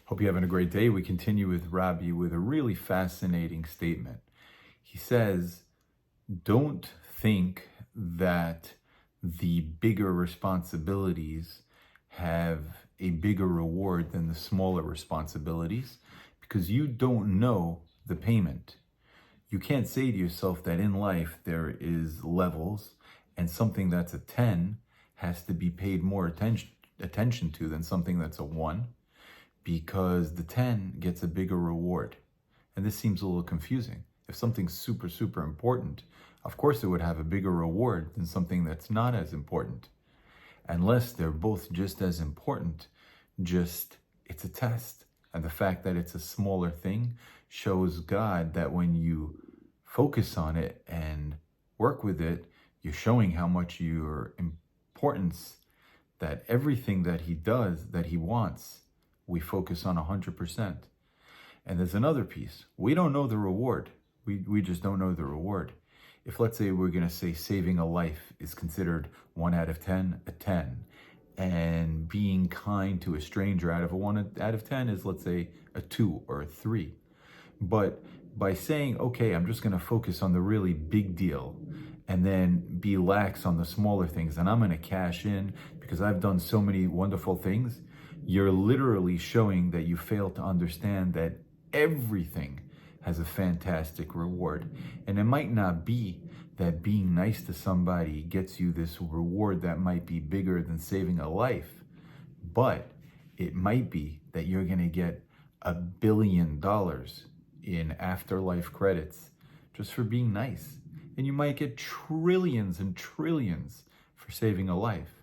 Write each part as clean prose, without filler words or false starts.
Hope you're having a great day. We continue with Rabbi with a really fascinating statement. He says, don't think that the bigger responsibilities have a bigger reward than the smaller responsibilities, because you don't know the payment. You can't say to yourself that in life there is levels and something that's a 10 has to be paid more attention to than something that's a 1, because the 10 gets a bigger reward. And this seems a little confusing. If something's super, super important, of course it would have a bigger reward than something that's not as important. Unless they're both just as important, just it's a test. And the fact that it's a smaller thing shows God that when you focus on it and work with it, you're showing how much your importance, that everything that he does, that he wants, we focus on 100%. And there's another piece. We don't know the reward. We just don't know the reward. If, let's say, we're going to say saving a life is considered 1 out of 10, a 10, and being kind to a stranger out of a 1 out of 10 is, let's say, a 2 or a 3. But by saying, okay, I'm just going to focus on the really big deal and then be lax on the smaller things, and I'm going to cash in because I've done so many wonderful things, you're literally showing that you fail to understand that everything has a fantastic reward. And it might not be that being nice to somebody gets you this reward that might be bigger than saving a life, but it might be that you're going to get $1 billion in afterlife credits just for being nice. And you might get trillions and trillions for saving a life.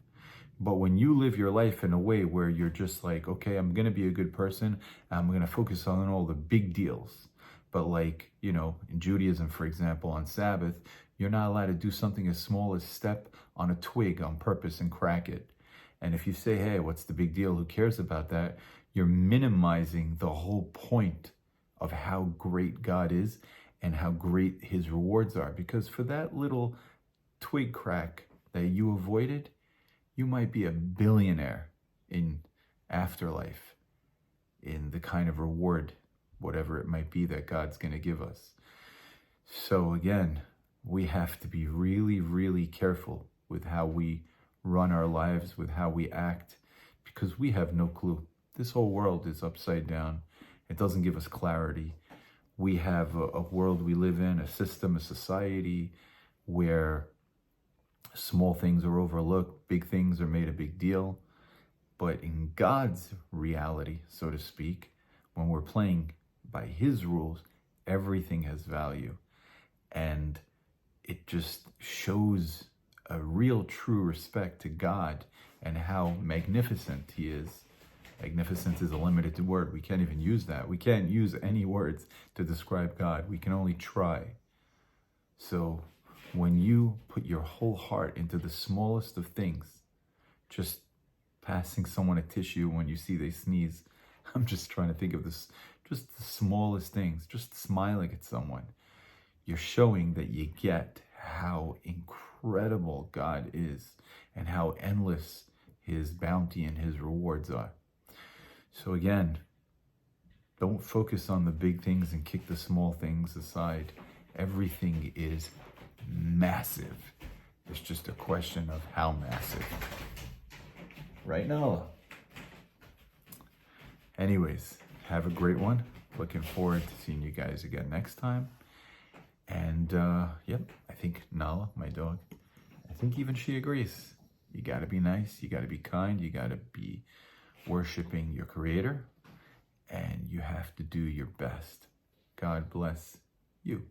But when you live your life in a way where you're just like, okay, I'm going to be a good person, I'm going to focus on all the big deals. But like, in Judaism, for example, on Sabbath, you're not allowed to do something as small as step on a twig on purpose and crack it. And if you say, hey, what's the big deal? Who cares about that? You're minimizing the whole point of how great God is and how great his rewards are. Because for that little twig crack that you avoided, you might be a billionaire in afterlife, in the kind of reward, whatever it might be that God's going to give us. So again, we have to be really, really careful with how we run our lives, with how we act, because we have no clue. This whole world is upside down. It doesn't give us clarity. We have a world we live in, a system, a society where small things are overlooked, big things are made a big deal. But in God's reality, so to speak, when we're playing by his rules, everything has value. And it just shows a real true respect to God and how magnificent he is. Magnificent is a limited word. We can't even use that. We can't use any words to describe God. We can only try. So when you put your whole heart into the smallest of things, just passing someone a tissue when you see they sneeze, I'm just trying to think of this, just the smallest things, just smiling at someone, you're showing that you get how incredible God is and how endless his bounty and his rewards are. So again, don't focus on the big things and kick the small things aside. Everything is massive. It's just a question of how massive. Right, Nala? Anyways, have a great one. Looking forward to seeing you guys again next time. And yep, I think Nala, my dog, I think even she agrees. You got to be nice. You got to be kind. You got to be worshiping your Creator. And you have to do your best. God bless you.